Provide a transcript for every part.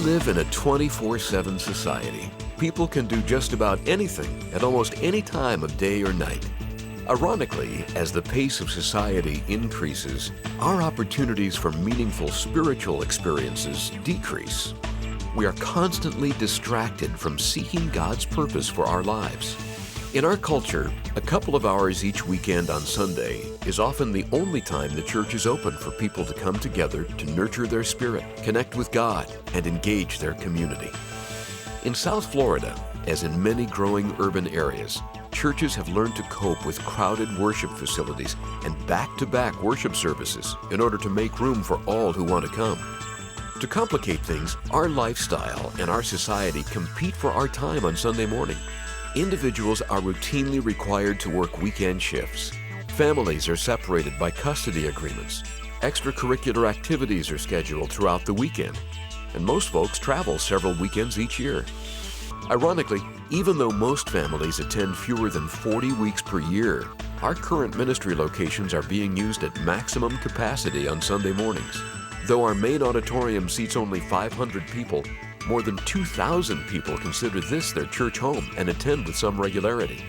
live in a 24/7 society. People can do just about anything at almost any time of day or night. Ironically, as the pace of society increases, our opportunities for meaningful spiritual experiences decrease. We are constantly distracted from seeking God's purpose for our lives. In our culture, a couple of hours each weekend on Sunday is often the only time the church is open for people to come together to nurture their spirit, connect with God, and engage their community. In South Florida, as in many growing urban areas, churches have learned to cope with crowded worship facilities and back-to-back worship services in order to make room for all who want to come. To complicate things, our lifestyle and our society compete for our time on Sunday morning. Individuals are routinely required to work weekend shifts. Families are separated by custody agreements. Extracurricular activities are scheduled throughout the weekend, and most folks travel several weekends each year. Ironically, even though most families attend fewer than 40 weeks per year, our current ministry locations are being used at maximum capacity on Sunday mornings. Though our main auditorium seats only 500 people, more than 2,000 people consider this their church home and attend with some regularity.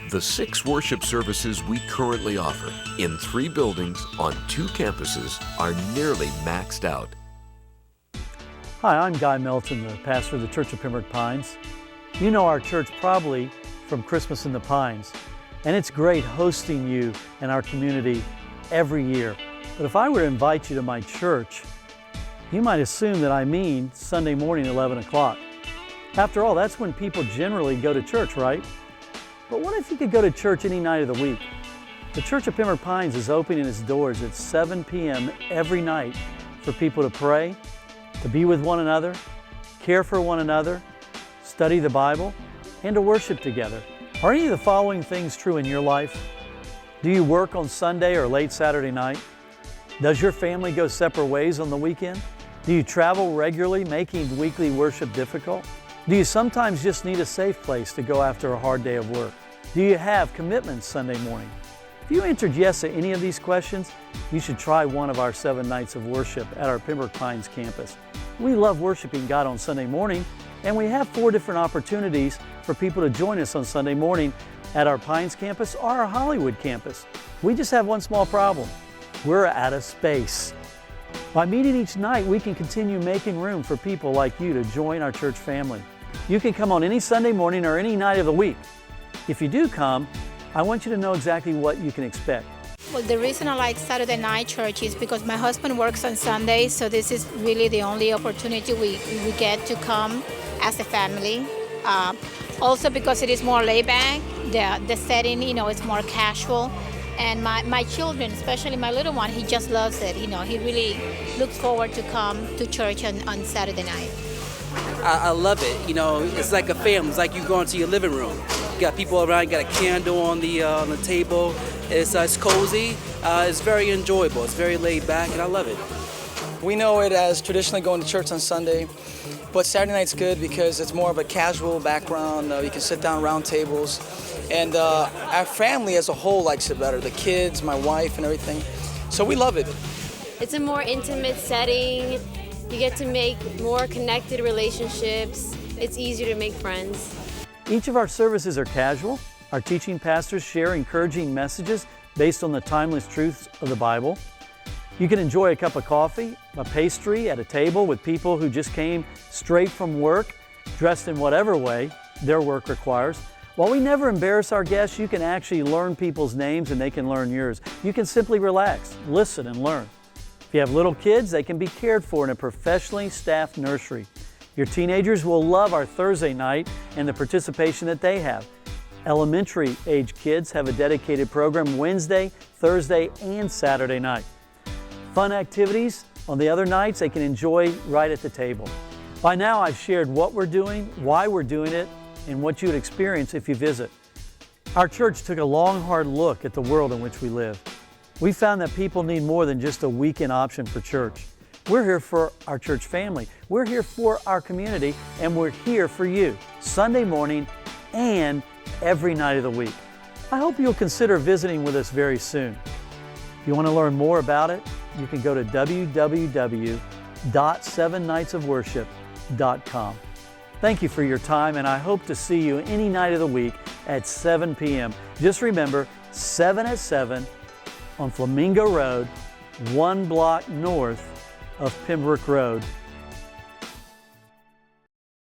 The 6 worship services we currently offer in 3 buildings on 2 campuses are nearly maxed out. Hi, I'm Guy Melton, the pastor of the Church of Pembroke Pines. You know our church probably from Christmas in the Pines, and it's great hosting you and our community every year. But if I were to invite you to my church, you might assume that I mean Sunday morning, 11 o'clock. After all, that's when people generally go to church, right? But what if you could go to church any night of the week? The Church of Pembroke Pines is opening its doors at 7 p.m. every night for people to pray, to be with one another, care for one another, study the Bible, and to worship together. Are any of the following things true in your life? Do you work on Sunday or late Saturday night? Does your family go separate ways on the weekend? Do you travel regularly, making weekly worship difficult? Do you sometimes just need a safe place to go after a hard day of work? Do you have commitments Sunday morning? If you answered yes to any of these questions, you should try one of our 7 nights of worship at our Pembroke Pines campus. We love worshiping God on Sunday morning, and we have 4 different opportunities for people to join us on Sunday morning at our Pines campus or our Hollywood campus. We just have one small problem. We're out of space. By meeting each night, we can continue making room for people like you to join our church family. You can come on any Sunday morning or any night of the week. If you do come, I want you to know exactly what you can expect. Well, the reason I like Saturday night church is because my husband works on Sundays, so this is really the only opportunity we get to come as a family. Also because it is more laid back, the setting, it's more casual. And my children, especially my little one, he just loves it. He really looks forward to come to church on Saturday night. I love it. It's like a family. It's like you go into your living room. You got people around. You got a candle on the table. It's cozy. It's very enjoyable. It's very laid back, and I love it. We know it as traditionally going to church on Sunday, but Saturday night's good because it's more of a casual background. You can sit down around tables. And our family as a whole likes it better, the kids, my wife, and everything. So we love it. It's a more intimate setting. You get to make more connected relationships. It's easier to make friends. Each of our services are casual. Our teaching pastors share encouraging messages based on the timeless truths of the Bible. You can enjoy a cup of coffee, a pastry at a table with people who just came straight from work, dressed in whatever way their work requires. While we never embarrass our guests, you can actually learn people's names and they can learn yours. You can simply relax, listen, and learn. If you have little kids, they can be cared for in a professionally staffed nursery. Your teenagers will love our Thursday night and the participation that they have. Elementary age kids have a dedicated program Wednesday, Thursday, and Saturday night. Fun activities on the other nights they can enjoy right at the table. By now I've shared what we're doing, why we're doing it, and what you would experience if you visit. Our church took a long, hard look at the world in which we live. We found that people need more than just a weekend option for church. We're here for our church family. We're here for our community, and we're here for you, Sunday morning and every night of the week. I hope you'll consider visiting with us very soon. If you want to learn more about it, you can go to www.sevennightsofworship.com pembroke.com. Thank you for your time, and I hope to see you any night of the week at 7 p.m. Just remember, 7 at 7 on Flamingo Road, 1 block north of Pembroke Road